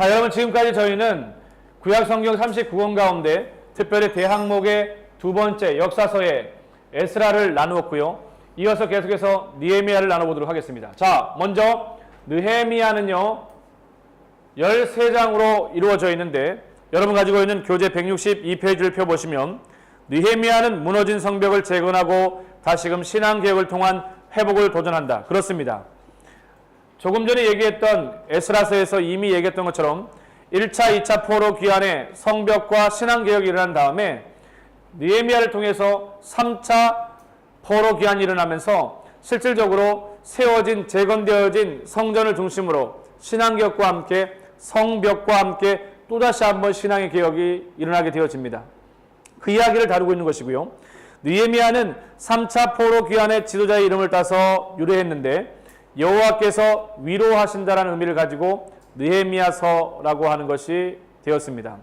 자, 여러분 지금까지 저희는 구약성경 39권 가운데 특별히 대항목의 두 번째 역사서의 에스라를 나누었고요. 이어서 계속해서 느헤미야를 나눠보도록 하겠습니다. 자, 먼저 느헤미야는요 13장으로 이루어져 있는데 여러분 가지고 있는 교재 162페이지를 펴보시면 느헤미야는 무너진 성벽을 재건하고 다시금 신앙개혁을 통한 회복을 도전한다. 그렇습니다. 조금 전에 얘기했던 에스라서에서 이미 얘기했던 것처럼 1차, 2차 포로 귀환에 성벽과 신앙개혁이 일어난 다음에 느헤미야를 통해서 3차 포로 귀환이 일어나면서 실질적으로 세워진 재건되어진 성전을 중심으로 신앙개혁과 함께 성벽과 함께 또다시 한번 신앙의 개혁이 일어나게 되어집니다. 그 이야기를 다루고 있는 것이고요. 느헤미야는 3차 포로 귀환의 지도자의 이름을 따서 유래했는데 여호와께서 위로하신다라는 의미를 가지고 느헤미야서라고 하는 것이 되었습니다.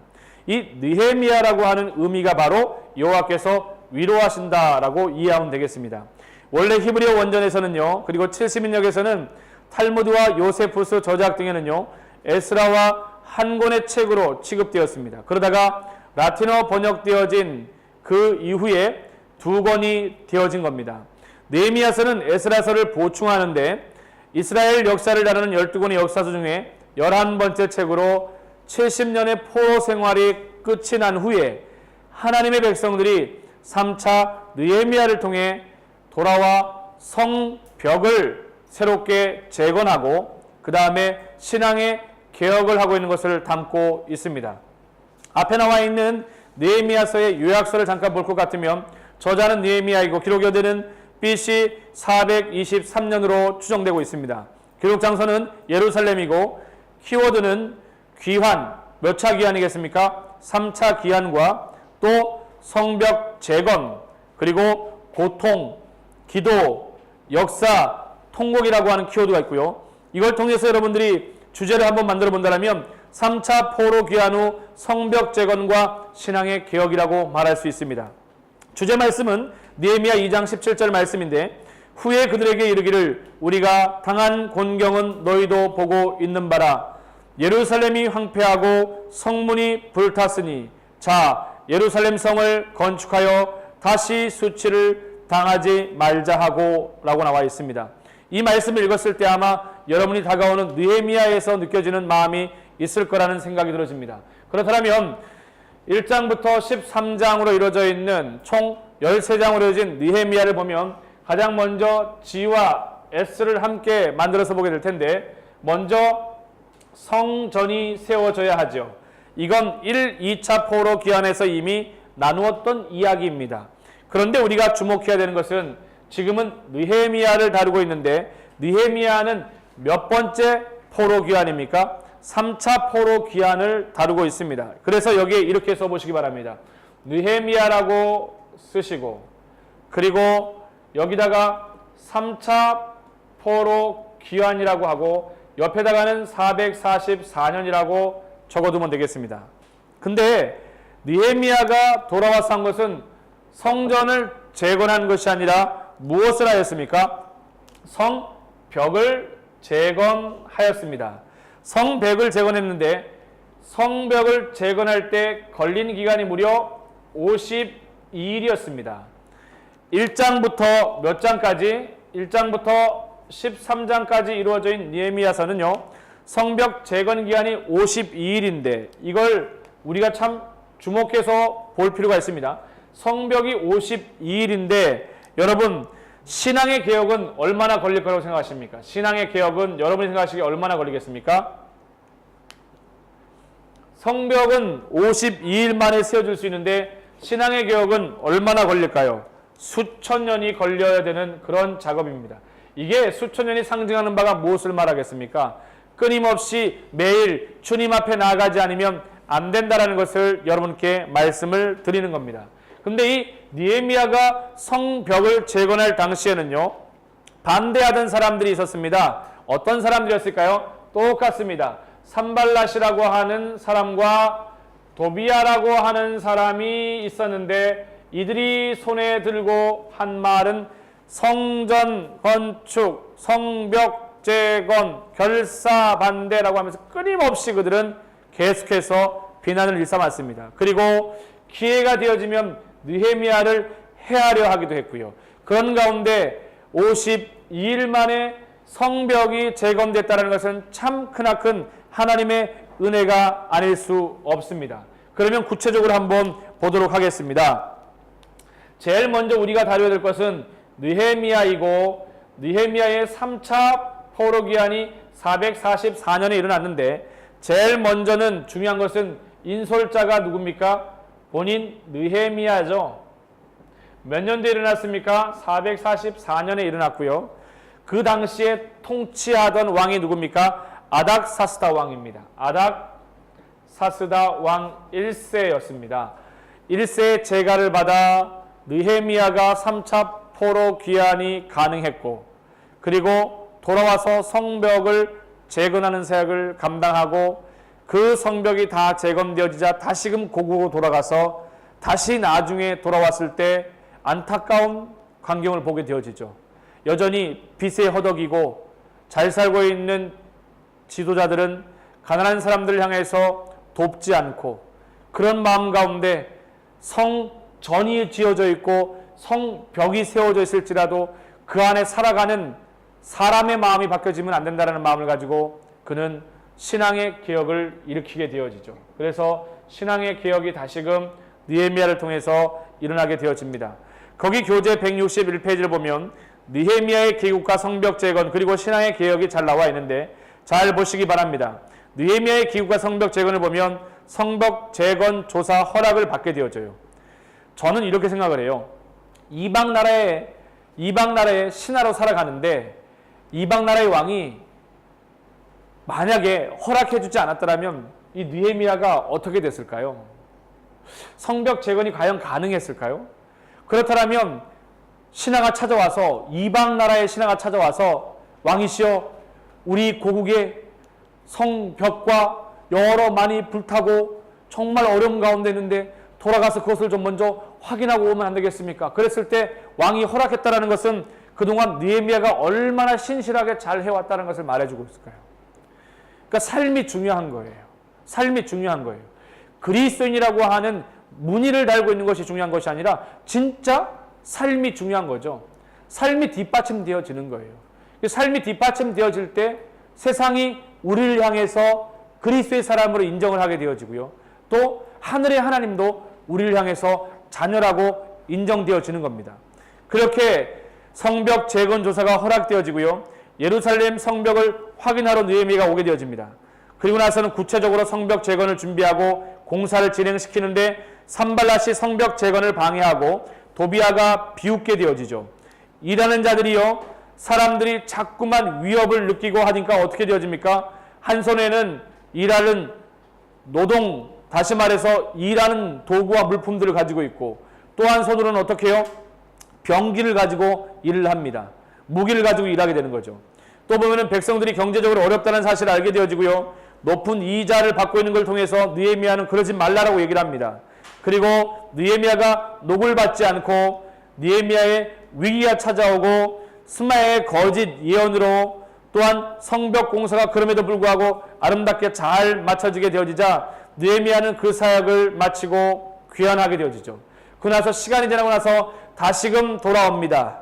이 느헤미야라고 하는 의미가 바로 여호와께서 위로하신다라고 이해하면 되겠습니다. 원래 히브리어 원전에서는요, 그리고 70인역에서는 탈무드와 요세푸스 저작 등에는요, 에스라와 한 권의 책으로 취급되었습니다. 그러다가 라틴어 번역되어진 그 이후에 두 권이 되어진 겁니다. 느헤미야서는 에스라서를 보충하는데 이스라엘 역사를 다루는 12권의 역사서 중에 11번째 책으로 70년의 포로 생활이 끝이 난 후에 하나님의 백성들이 3차 느헤미야를 통해 돌아와 성벽을 새롭게 재건하고 그 다음에 신앙의 개혁을 하고 있는 것을 담고 있습니다. 앞에 나와 있는 느헤미야서의 요약서를 잠깐 볼 것 같으면 저자는 느헤미야이고 기록여대는 BC 423년으로 추정되고 있습니다. 기록 장소는 예루살렘이고 키워드는 귀환, 몇 차 귀환이겠습니까? 3차 귀환과 또 성벽 재건, 그리고 고통, 기도, 역사, 통곡이라고 하는 키워드가 있고요. 이걸 통해서 여러분들이 주제를 한번 만들어 본다면 3차 포로 귀환 후 성벽 재건과 신앙의 개혁이라고 말할 수 있습니다. 주제 말씀은 느헤미야 2장 17절 말씀인데 후에 그들에게 이르기를 우리가 당한 곤경은 너희도 보고 있는 바라. 예루살렘이 황폐하고 성문이 불탔으니 자 예루살렘 성을 건축하여 다시 수치를 당하지 말자 하고 라고 나와 있습니다. 이 말씀을 읽었을 때 아마 여러분이 다가오는 느헤미야에서 느껴지는 마음이 있을 거라는 생각이 들어집니다. 그렇다면 1장부터 13장으로 이루어져 있는 총 13장으로 이루어진 느헤미야를 보면 가장 먼저 G와 S를 함께 만들어서 보게 될 텐데 먼저 성전이 세워져야 하죠. 이건 1, 2차 포로 귀환에서 이미 나누었던 이야기입니다. 그런데 우리가 주목해야 되는 것은 지금은 느헤미야를 다루고 있는데 느헤미야는 몇 번째 포로 귀환입니까? 3차 포로 귀환을 다루고 있습니다. 그래서 여기에 이렇게 써보시기 바랍니다. 느헤미야라고 쓰시고 그리고 여기다가 3차 포로 귀환이라고 하고 옆에다가는 444년이라고 적어두면 되겠습니다. 근데 느헤미야가 돌아와서 한 것은 성전을 재건한 것이 아니라 무엇을 하였습니까? 성벽을 재건하였습니다. 성벽을 재건했는데 성벽을 재건할 때 걸린 기간이 무려 52일이었습니다. 1장부터 몇 장까지? 1장부터 13장까지 이루어져 있는 느헤미야서는요. 성벽 재건 기간이 52일인데 이걸 우리가 참 주목해서 볼 필요가 있습니다. 성벽이 52일인데 여러분 신앙의 개혁은 얼마나 걸릴 거라고 생각하십니까? 신앙의 개혁은 여러분이 생각하시기에 얼마나 걸리겠습니까? 성벽은 52일 만에 세워질 수 있는데 신앙의 개혁은 얼마나 걸릴까요? 수천 년이 걸려야 되는 그런 작업입니다. 이게 수천 년이 상징하는 바가 무엇을 말하겠습니까? 끊임없이 매일 주님 앞에 나아가지 않으면 안 된다라는 것을 여러분께 말씀을 드리는 겁니다. 근데 이 느헤미야가 성벽을 재건할 당시에는요, 반대하던 사람들이 있었습니다. 어떤 사람들이었을까요? 똑같습니다. 산발랏이라고 하는 사람과 도비야라고 하는 사람이 있었는데 이들이 손에 들고 한 말은 성전 건축, 성벽 재건, 결사 반대라고 하면서 끊임없이 그들은 계속해서 비난을 일삼았습니다. 그리고 기회가 되어지면 느헤미야를 해하려 하기도 했고요. 그런 가운데 52일 만에 성벽이 재건됐다는 것은 참 크나큰 하나님의 은혜가 아닐 수 없습니다. 그러면 구체적으로 한번 보도록 하겠습니다. 제일 먼저 우리가 다뤄야 될 것은 느헤미야이고, 느헤미야의 3차 포로 기한이 444년에 일어났는데, 제일 먼저는 중요한 것은 인솔자가 누굽니까? 본인 느헤미야죠. 몇 년도에 일어났습니까? 444년에 일어났고요. 그 당시에 통치하던 왕이 누굽니까? 아닥사스다 왕입니다. 아닥사스다 왕 1세였습니다. 1세의 재가를 받아 느헤미야가 3차 포로 귀환이 가능했고, 그리고 돌아와서 성벽을 재건하는 사역을 감당하고, 그 성벽이 다 재건되어지자 다시금 고국으로 돌아가서 다시 나중에 돌아왔을 때 안타까운 광경을 보게 되어지죠. 여전히 빚에 허덕이고 잘 살고 있는 지도자들은 가난한 사람들을 향해서 돕지 않고, 그런 마음 가운데 성전이 지어져 있고 성벽이 세워져 있을지라도 그 안에 살아가는 사람의 마음이 바뀌어지면 안 된다는 마음을 가지고 그는 신앙의 개혁을 일으키게 되어지죠. 그래서 신앙의 개혁이 다시금 느헤미야를 통해서 일어나게 되어집니다. 거기 교재 161페이지를 보면 느헤미야의 개국과 성벽 재건 그리고 신앙의 개혁이 잘 나와 있는데, 잘 보시기 바랍니다. 느헤미야의 개국과 성벽 재건을 보면 성벽 재건 조사 허락을 받게 되어져요. 저는 이렇게 생각을 해요. 이방 나라의 신하로 살아가는데 이방 나라의 왕이 만약에 허락해주지 않았더라면 이 느헤미야가 어떻게 됐을까요? 성벽 재건이 과연 가능했을까요? 그렇다면 신하가 찾아와서, 이방 나라의 신하가 찾아와서 왕이시여, 우리 고국의 성벽과 여러 많이 불타고 정말 어려운 가운데 있는데 돌아가서 그것을 좀 먼저 확인하고 오면 안 되겠습니까? 그랬을 때 왕이 허락했다라는 것은 그동안 느헤미야가 얼마나 신실하게 잘 해왔다는 것을 말해주고 있을까요? 그러니까 삶이 중요한 거예요. 삶이 중요한 거예요. 그리스도인이라고 하는 무늬를 달고 있는 것이 중요한 것이 아니라 진짜 삶이 중요한 거죠. 삶이 뒷받침되어지는 거예요. 삶이 뒷받침되어질 때 세상이 우리를 향해서 그리스도의 사람으로 인정을 하게 되어지고요. 또 하늘의 하나님도 우리를 향해서 자녀라고 인정되어지는 겁니다. 그렇게 성벽 재건 조사가 허락되어지고요. 예루살렘 성벽을 확인하러 느헤미야가 오게 되어집니다. 그리고 나서는 구체적으로 성벽 재건을 준비하고 공사를 진행시키는데 산발랏이 성벽 재건을 방해하고 도비아가 비웃게 되어지죠. 일하는 자들이요, 사람들이 자꾸만 위협을 느끼고 하니까 어떻게 되어집니까? 한 손에는 일하는 노동, 다시 말해서 일하는 도구와 물품들을 가지고 있고, 또 한 손으로는 어떻게 해요? 병기를 가지고 일을 합니다. 무기를 가지고 일하게 되는 거죠. 또 보면은 백성들이 경제적으로 어렵다는 사실을 알게 되어지고요. 높은 이자를 받고 있는 걸 통해서 느헤미야는 그러지 말라라고 얘기를 합니다. 그리고 느헤미야가 녹을 받지 않고 느헤미야의 위기가 찾아오고 스마야의 거짓 예언으로 또한 성벽 공사가 그럼에도 불구하고 아름답게 잘 맞춰지게 되어지자 느헤미야는 그 사역을 마치고 귀환하게 되어지죠. 그러고 나서 시간이 지나고 나서 다시금 돌아옵니다.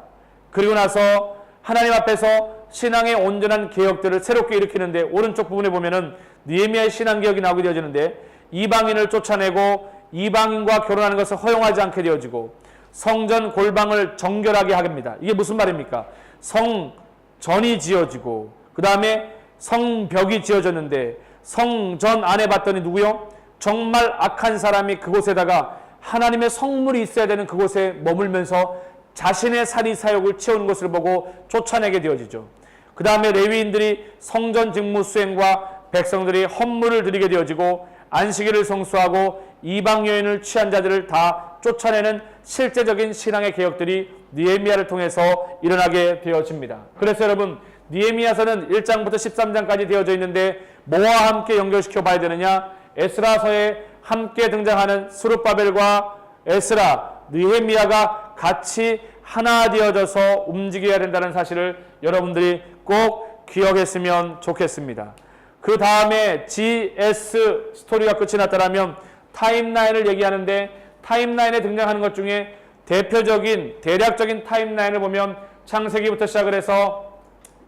그리고 나서 하나님 앞에서 신앙의 온전한 개혁들을 새롭게 일으키는데, 오른쪽 부분에 보면은 느헤미야의 신앙 개혁이 나오게 되어지는데, 이방인을 쫓아내고 이방인과 결혼하는 것을 허용하지 않게 되어지고 성전 골방을 정결하게 합니다. 이게 무슨 말입니까? 성전이 지어지고 그 다음에 성벽이 지어졌는데 성전 안에 봤더니 누구요? 정말 악한 사람이 그곳에다가 하나님의 성물이 있어야 되는 그곳에 머물면서 자신의 살이 사욕을 채우는 것을 보고 쫓아내게 되어지죠. 그 다음에 레위인들이 성전 직무 수행과 백성들이 헌물을 드리게 되어지고 안식일을 성수하고 이방 여인을 취한 자들을 다 쫓아내는 실제적인 신앙의 개혁들이 느헤미야를 통해서 일어나게 되어집니다. 그래서 여러분, 느헤미야서는 1장부터 13장까지 되어져 있는데 뭐와 함께 연결시켜 봐야 되느냐? 에스라서에 함께 등장하는 스룹바벨과 에스라, 느헤미야가 같이 하나 되어져서 움직여야 된다는 사실을 여러분들이 꼭 기억했으면 좋겠습니다. 그 다음에 GS 스토리가 끝이 났다라면 타임라인을 얘기하는데 타임라인에 등장하는 것 중에 대표적인 대략적인 타임라인을 보면 창세기부터 시작을 해서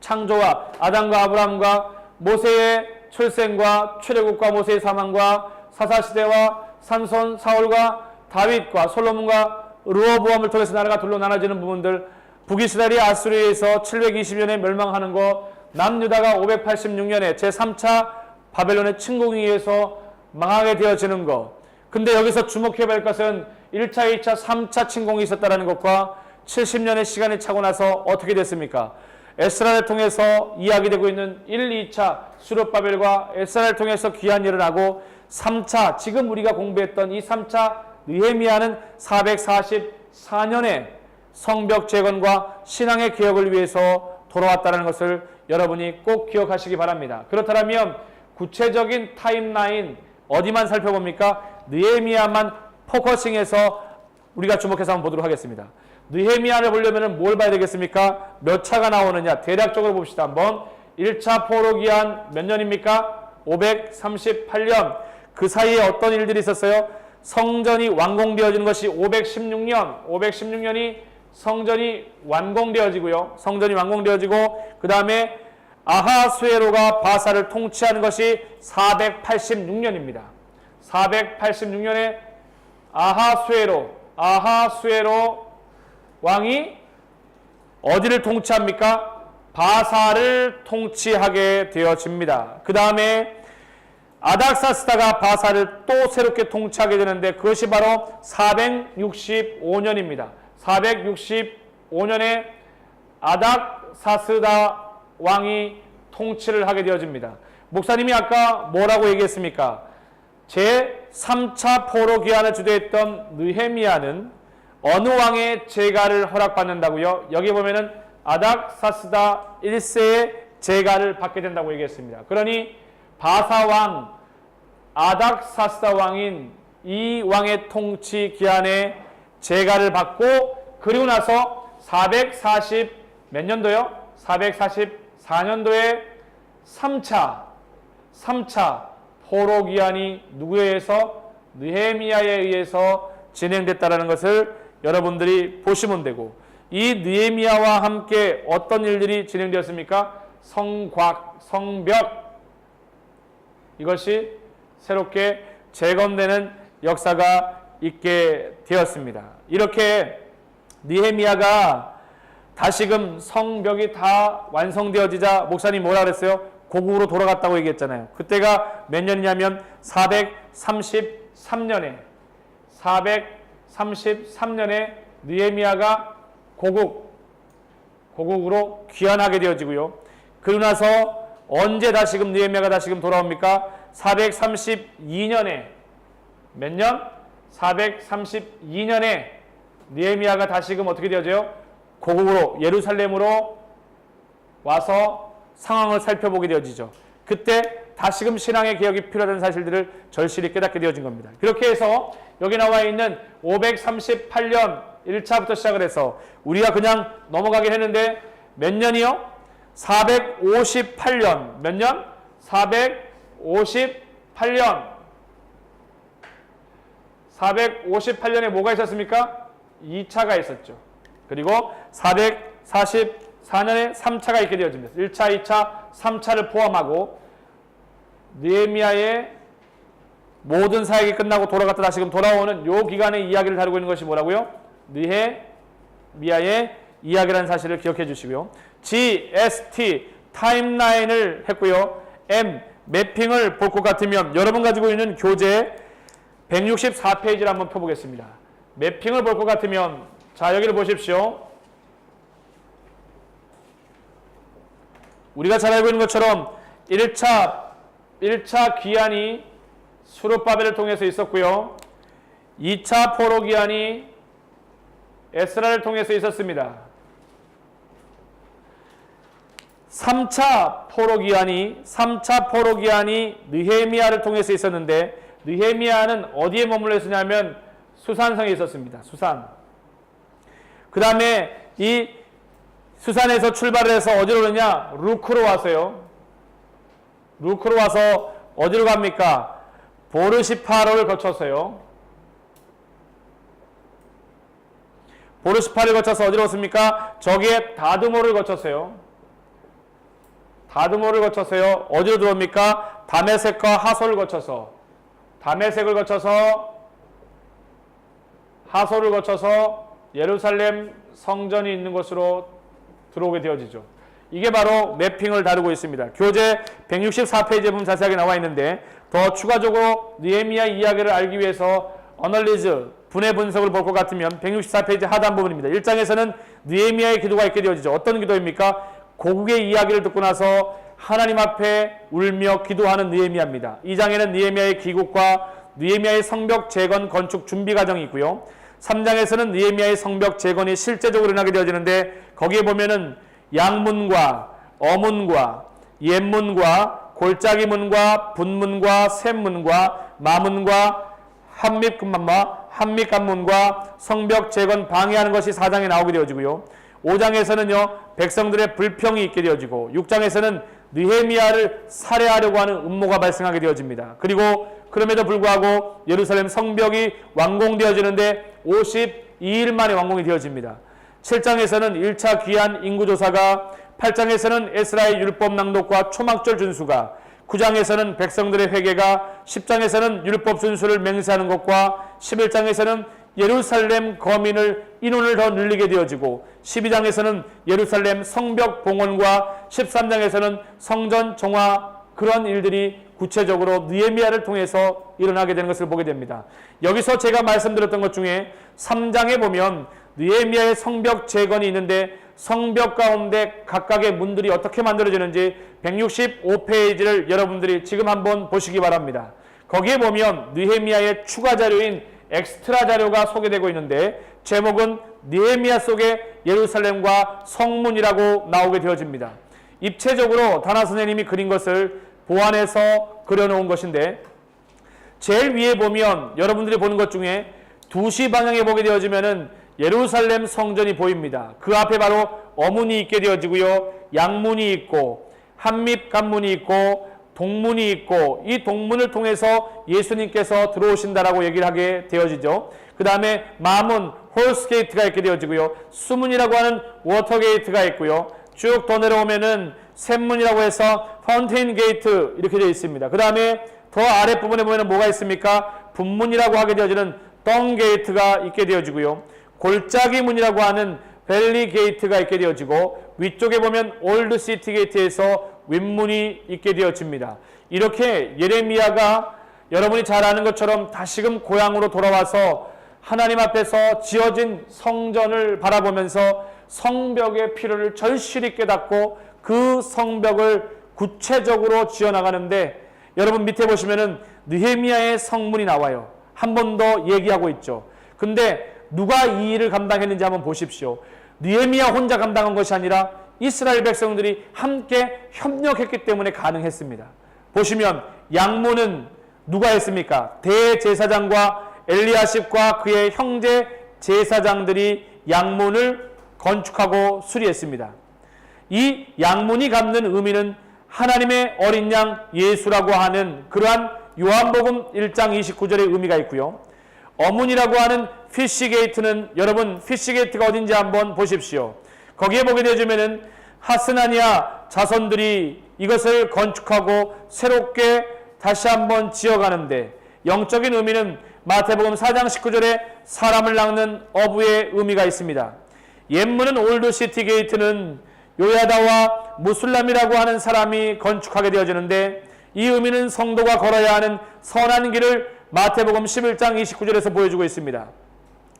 창조와 아담과 아브라함과 모세의 출생과 출애굽과 모세의 사망과 사사시대와 삼손 사울과 다윗과 솔로몬과 르호보암을 통해서 나라가 둘로 나눠지는 부분들, 북이스라엘이 아수르에서 720년에 멸망하는 것, 남유다가 586년에 제3차 바벨론의 침공에 의해서 망하게 되어지는 것. 근데 여기서 주목해야 할 것은 1차, 2차, 3차 침공이 있었다는 것과 70년의 시간이 차고 나서 어떻게 됐습니까? 에스라를 통해서 이야기되고 있는 1, 2차 수르바벨과 에스라를 통해서 귀한 일을 하고 3차, 지금 우리가 공부했던 이 3차 느헤미야는 444년에 성벽 재건과 신앙의 개혁을 위해서 돌아왔다는 것을 여러분이 꼭 기억하시기 바랍니다. 그렇다면 구체적인 타임라인 어디만 살펴봅니까? 느헤미야만 포커싱해서 우리가 주목해서 한번 보도록 하겠습니다. 느헤미야를 보려면 뭘 봐야 되겠습니까? 몇 차가 나오느냐? 대략적으로 봅시다. 한번 1차 포로기한 몇 년입니까? 538년. 그 사이에 어떤 일들이 있었어요? 성전이 완공되어지는 것이 516년. 516년이 성전이 완공되어지고요. 성전이 완공되어지고 그 다음에 아하수에로가 바사를 통치하는 것이 486년입니다. 486년에 아하수에로 왕이 어디를 통치합니까? 바사를 통치하게 되어집니다. 그 다음에 아닥사스다가 바사를 또 새롭게 통치하게 되는데 그것이 바로 465년입니다. 465년에 아닥사스다 왕이 통치를 하게 되어집니다. 목사님이 아까 뭐라고 얘기했습니까? 제3차 포로 기한을 주도했던 느헤미야는 어느 왕의 제가를 허락받는다고요? 여기 보면은 아닥사스다 1세의 제가를 받게 된다고 얘기했습니다. 그러니 바사 왕, 아닥사스다 왕인 이 왕의 통치 기한에 제가를 받고 그리고 나서 440 몇 년도요? 444년도에 3차 포로 기한이 누구에 의해서? 느헤미야에 의해서 진행됐다는 것을 여러분들이 보시면 되고 이 느헤미야와 함께 어떤 일들이 진행되었습니까? 성벽 이것이 새롭게 재건되는 역사가 있게 되었습니다. 이렇게 느헤미야가 다시금 성벽이 다 완성되어지자 목사님 뭐라 그랬어요? 고국으로 돌아갔다고 얘기했잖아요. 그때가 몇 년이냐면 433년에 느헤미야가 고국으로 귀환하게 되어지고요. 그러고 나서 언제 다시금 느헤미야가 다시금 돌아옵니까? 432년에 몇 년? 432년에 느헤미야가 다시금 어떻게 되어져요? 고국으로 예루살렘으로 와서 상황을 살펴보게 되어지죠. 그때 다시금 신앙의 개혁이 필요하다는 사실들을 절실히 깨닫게 되어진 겁니다. 그렇게 해서 여기 나와 있는 538년 1차부터 시작을 해서 우리가 그냥 넘어가긴 했는데 몇 년이요? 458년. 몇 년? 458년. 458년에 뭐가 있었습니까? 2차가 있었죠. 그리고 444년에 3차가 있게 되어집니다. 1차, 2차, 3차를 포함하고 느헤미야의 모든 사역이 끝나고 돌아갔다 다시금 돌아오는 요 기간의 이야기를 다루고 있는 것이 뭐라고요? 느헤미야의 이야기라는 사실을 기억해 주시고요. GST 타임라인을 했고요. M 매핑을 볼 것 같으면 여러분 가지고 있는 교재 164페이지를 한번 펴보겠습니다. 매핑을 볼 것 같으면 자 여기를 보십시오. 우리가 잘 알고 있는 것처럼 1차 기한이 수르바벨을 통해서 있었고요. 2차 포로 기한이 에스라를 통해서 있었습니다. 3차 포로 기한이 느헤미야를 통해서 있었는데 느헤미야는 어디에 머물러 있었냐면 수산성에 있었습니다. 수산. 그 다음에 이 수산에서 출발을 해서 어디로 오느냐? 루크로 왔어요. 루크로 와서 어디로 갑니까? 보르시파로를 거쳐서요. 보르시파를 거쳐서 어디로 왔습니까? 저기에 다드모를 거쳤어요. 다드모를 거쳐서요. 어디로 들어옵니까? 다메섹과 하솔을 거쳐서, 다메섹을 거쳐서 하솔을 거쳐서 예루살렘 성전이 있는 곳으로 들어오게 되어지죠. 이게 바로 매핑을 다루고 있습니다. 교재 164페이지에 보면 자세하게 나와 있는데, 더 추가적으로 느헤미야 이야기를 알기 위해서 어널리즈, 분해 분석을 볼 것 같으면 164페이지 하단 부분입니다. 1장에서는 느헤미야의 기도가 있게 되어지죠. 어떤 기도입니까? 고국의 이야기를 듣고 나서 하나님 앞에 울며 기도하는 느헤미야입니다. 2장에는 느헤미야의 귀국과 느헤미야의 성벽 재건 건축 준비 과정이 있고요. 3장에서는 느헤미야의 성벽 재건이 실제적으로 일어나게 되어지는데, 거기에 보면은 양문과 어문과 옛문과 골짜기 문과 분문과 샘문과 마문과 한밑간문과 성벽 재건 방해하는 것이 4장에 나오게 되어지고요. 5장에서는요 백성들의 불평이 있게 되어지고, 6장에서는 느헤미야를 살해하려고 하는 음모가 발생하게 되어집니다. 그리고 그럼에도 불구하고 예루살렘 성벽이 완공되어지는데 52일 만에 완공이 되어집니다. 7장에서는 1차 귀환 인구조사가, 8장에서는 에스라의 율법 낭독과 초막절 준수가, 9장에서는 백성들의 회개가, 10장에서는 율법 준수를 맹세하는 것과, 11장에서는 예루살렘 거민을 인원을 더 늘리게 되어지고, 12장에서는 예루살렘 성벽 봉헌과 13장에서는 성전 정화, 그런 일들이 구체적으로 느헤미야를 통해서 일어나게 되는 것을 보게 됩니다. 여기서 제가 말씀드렸던 것 중에 3장에 보면 느헤미야의 성벽 재건이 있는데, 성벽 가운데 각각의 문들이 어떻게 만들어지는지 165페이지를 여러분들이 지금 한번 보시기 바랍니다. 거기에 보면 느헤미야의 추가 자료인 엑스트라 자료가 소개되고 있는데, 제목은 느헤미야 속의 예루살렘과 성문이라고 나오게 되어집니다. 입체적으로 다나 선생님이 그린 것을 보완해서 그려놓은 것인데, 제일 위에 보면 여러분들이 보는 것 중에 2시 방향에 보게 되어지면은 예루살렘 성전이 보입니다. 그 앞에 바로 어문이 있게 되어지고요, 양문이 있고 한밑간문이 있고 동문이 있고, 이 동문을 통해서 예수님께서 들어오신다라고 얘기를 하게 되어지죠. 그 다음에 마문, 홀스게이트가 있게 되어지고요, 수문이라고 하는 워터게이트가 있고요, 쭉 더 내려오면은 샘문이라고 해서 파운테인 게이트 이렇게 되어 있습니다. 그 다음에 더 아랫부분에 보면 뭐가 있습니까? 분문이라고 하게 되어지는 덩 게이트가 있게 되어지고요, 골짜기 문이라고 하는 벨리 게이트가 있게 되어지고, 위쪽에 보면 올드 시티 게이트에서 윗문이 있게 되어집니다. 이렇게 예레미야가 여러분이 잘 아는 것처럼 다시금 고향으로 돌아와서 하나님 앞에서 지어진 성전을 바라보면서 성벽의 필요를 절실히 깨닫고 그 성벽을 구체적으로 지어나가는데, 여러분 밑에 보시면은 느헤미야의 성문이 나와요. 한 번 더 얘기하고 있죠. 근데 누가 이 일을 감당했는지 한번 보십시오. 느헤미야 혼자 감당한 것이 아니라 이스라엘 백성들이 함께 협력했기 때문에 가능했습니다. 보시면 양문은 누가 했습니까? 대제사장과 엘리야십과 그의 형제 제사장들이 양문을 건축하고 수리했습니다. 이 양문이 갖는 의미는 하나님의 어린 양 예수라고 하는 그러한 요한복음 1장 29절의 의미가 있고요. 어문이라고 하는 피시게이트는, 여러분 피시게이트가 어딘지 한번 보십시오. 거기에 보게 되어지면은 하스나니아 자손들이 이것을 건축하고 새롭게 다시 한번 지어가는데, 영적인 의미는 마태복음 4장 19절에 사람을 낚는 어부의 의미가 있습니다. 옛문은 올드 시티 게이트는 요야다와 무술람이라고 하는 사람이 건축하게 되어지는데, 이 의미는 성도가 걸어야 하는 선한 길을 마태복음 11장 29절에서 보여주고 있습니다.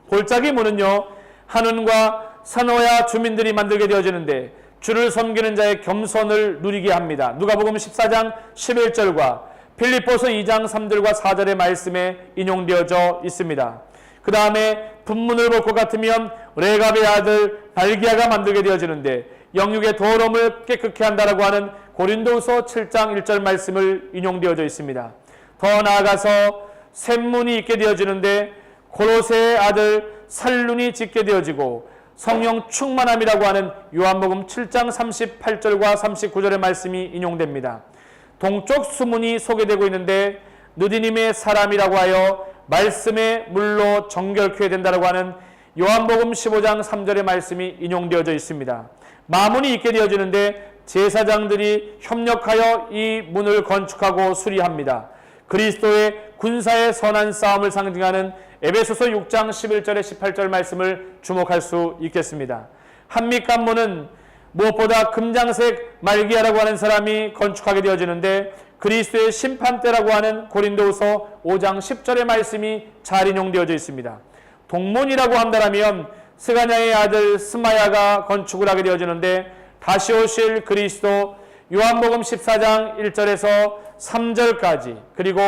골짜기 문은요, 한운과 산호야 주민들이 만들게 되어지는데 주를 섬기는 자의 겸손을 누리게 합니다. 누가복음 14장 11절과 필립보서 2장 3절과 4절의 말씀에 인용되어져 있습니다. 그 다음에 분문을 볼 것 같으면 레갑의 아들 발기야가 만들게 되어지는데 영육의 더러움을 깨끗게 한다라고 하는 고린도후서 7장 1절 말씀을 인용되어져 있습니다. 더 나아가서 샘문이 있게 되어지는데 고로세의 아들 살룬이 짓게 되어지고 성령 충만함이라고 하는 요한복음 7장 38절과 39절의 말씀이 인용됩니다. 동쪽 수문이 소개되고 있는데 느디님의 사람이라고 하여 말씀의 물로 정결케 된다라고 하는 요한복음 15장 3절의 말씀이 인용되어져 있습니다. 마문이 있게 되어지는데 제사장들이 협력하여 이 문을 건축하고 수리합니다. 그리스도의 군사의 선한 싸움을 상징하는 에베소서 6장 11절에 18절 말씀을 주목할 수 있겠습니다. 한밑관문은 무엇보다 금장색 말기야라고 하는 사람이 건축하게 되어지는데 그리스도의 심판대라고 하는 고린도후서 5장 10절의 말씀이 잘 인용되어져 있습니다. 동문이라고 한다면 스가냐의 아들 스마야가 건축을 하게 되어지는데 다시 오실 그리스도 요한복음 14장 1절에서 3절까지 그리고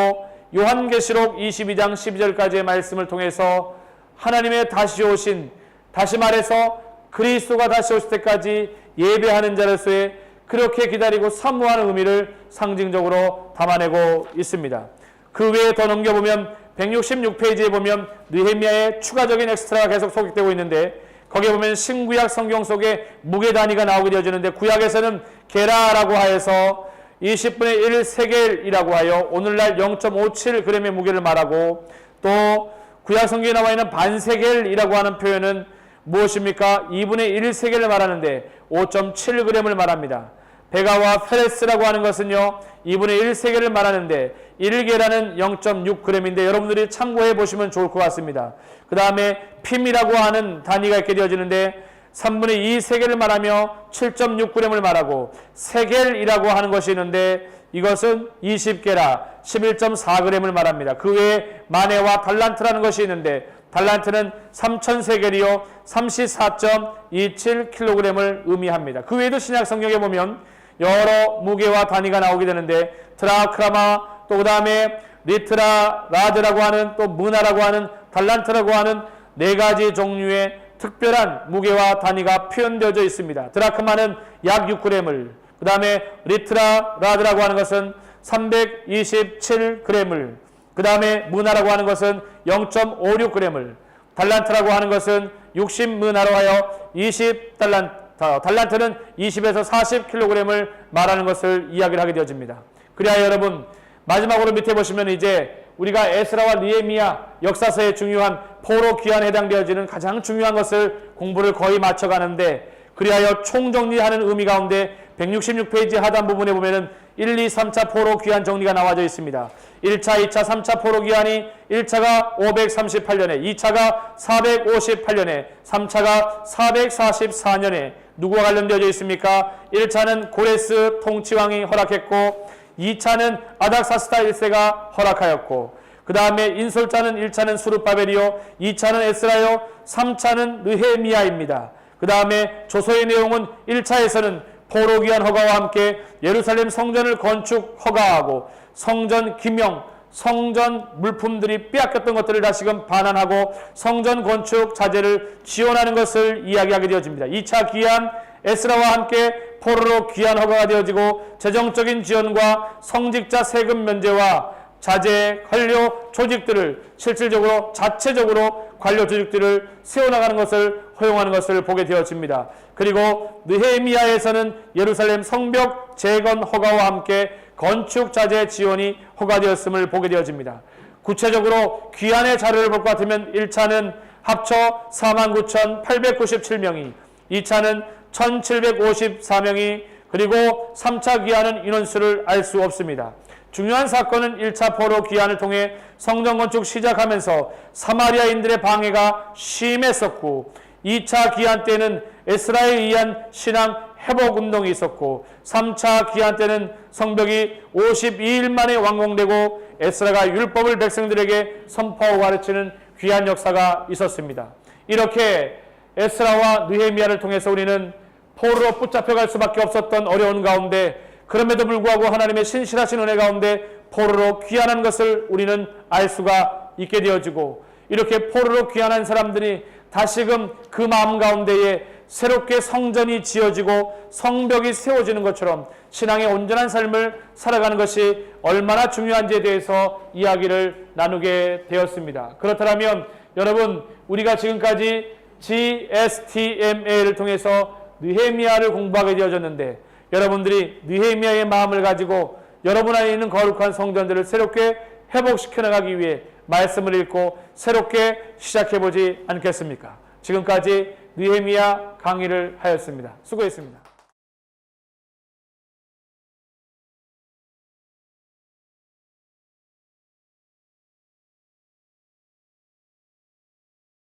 요한계시록 22장 12절까지의 말씀을 통해서 하나님의 다시 오신, 다시 말해서 그리스도가 다시 오실 때까지 예배하는 자로서의 그렇게 기다리고 사모하는 의미를 상징적으로 담아내고 있습니다. 그 외에 더 넘겨보면 166페이지에 보면 느헤미야의 추가적인 엑스트라가 계속 소개되고 있는데 거기에 보면 신구약 성경 속에 무게 단위가 나오게 되어지는데 구약에서는 게라라고 하여서 20분의 1 세겔이라고 하여 오늘날 0.57g의 무게를 말하고 또 구약 성경에 나와 있는 반세겔이라고 하는 표현은 무엇입니까? 2분의 1 세겔을 말하는데 5.7g을 말합니다. 베가와 페레스라고 하는 것은요 2분의 1 세겔을 말하는데 1게라는 0.6g인데 여러분들이 참고해 보시면 좋을 것 같습니다. 그 다음에 핌이라고 하는 단위가 있게 되어지는데 3분의 2 세겔을 말하며 7.6g을 말하고 세겔이라고 하는 것이 있는데 이것은 20게라 11.4g을 말합니다. 그 외에 마네와 달란트라는 것이 있는데 달란트는 3000세겔이요 34.27kg을 의미합니다. 그 외에도 신약 성경에 보면 여러 무게와 단위가 나오게 되는데 드라크라마 또 그 다음에 리트라 라드라고 하는 또 문화라고 하는 달란트라고 하는 네 가지 종류의 특별한 무게와 단위가 표현되어져 있습니다. 드라크마는 약 6g을, 그 다음에 리트라 라드라고 하는 것은 327g을, 그 다음에 문화라고 하는 것은 0.56g을, 달란트라고 하는 것은 60문화로 하여 20달란트는 20에서 40kg을 말하는 것을 이야기를 하게 되어집니다. 그래야 여러분 마지막으로 밑에 보시면 이제 우리가 에스라와 느헤미야 역사서의 중요한 포로 귀환에 해당되어지는 가장 중요한 것을 공부를 거의 마쳐가는데 그리하여 총정리하는 의미 가운데 166페이지 하단 부분에 보면은 1, 2, 3차 포로 귀환 정리가 나와져 있습니다. 1차, 2차, 3차 포로 귀환이 1차가 538년에, 2차가 458년에, 3차가 444년에 누구와 관련되어져 있습니까? 1차는 고레스 통치왕이 허락했고 2차는 아닥사스다 1세가 허락하였고 그 다음에 인솔자는 1차는 수르바벨이요 2차는 에스라요 3차는 느헤미야입니다. 그 다음에 조서의 내용은 1차에서는 포로 귀환 허가와 함께 예루살렘 성전을 건축 허가하고 성전 기명, 성전 물품들이 빼앗겼던 것들을 다시금 반환하고 성전 건축 자재를 지원하는 것을 이야기하게 되어집니다. 2차 귀환 에스라와 함께 포로로 귀환 허가가 되어지고 재정적인 지원과 성직자 세금 면제와 자재, 관료 조직들을 실질적으로 자체적으로 관료 조직들을 세워나가는 것을 허용하는 것을 보게 되어집니다. 그리고 느헤미야에서는 예루살렘 성벽 재건 허가와 함께 건축 자재 지원이 허가되었음을 보게 되어집니다. 구체적으로 귀환의 자료를 볼 것 같으면 1차는 합쳐 49,897명이, 2차는 1,754명이, 그리고 3차 귀환은 인원수를 알 수 없습니다. 중요한 사건은 1차 포로 귀환을 통해 성전 건축 시작하면서 사마리아인들의 방해가 심했었고 2차 귀환 때는 에스라에 의한 신앙 회복 운동이 있었고 3차 귀환 때는 성벽이 52일 만에 완공되고 에스라가 율법을 백성들에게 선포하고 가르치는 귀한 역사가 있었습니다. 이렇게 에스라와 느헤미야를 통해서 우리는 포로로 붙잡혀갈 수밖에 없었던 어려운 가운데 그럼에도 불구하고 하나님의 신실하신 은혜 가운데 포로로 귀환한 것을 우리는 알 수가 있게 되어지고 이렇게 포로로 귀환한 사람들이 다시금 그 마음 가운데에 새롭게 성전이 지어지고 성벽이 세워지는 것처럼 신앙의 온전한 삶을 살아가는 것이 얼마나 중요한지에 대해서 이야기를 나누게 되었습니다. 그렇다면 여러분 우리가 지금까지 GSTMA를 통해서 느헤미야를 공부하게 되어졌는데 여러분들이 느헤미야의 마음을 가지고 여러분 안에 있는 거룩한 성전들을 새롭게 회복시켜 나가기 위해 말씀을 읽고 새롭게 시작해보지 않겠습니까? 지금까지 느헤미야 강의를 하였습니다. 수고했습니다.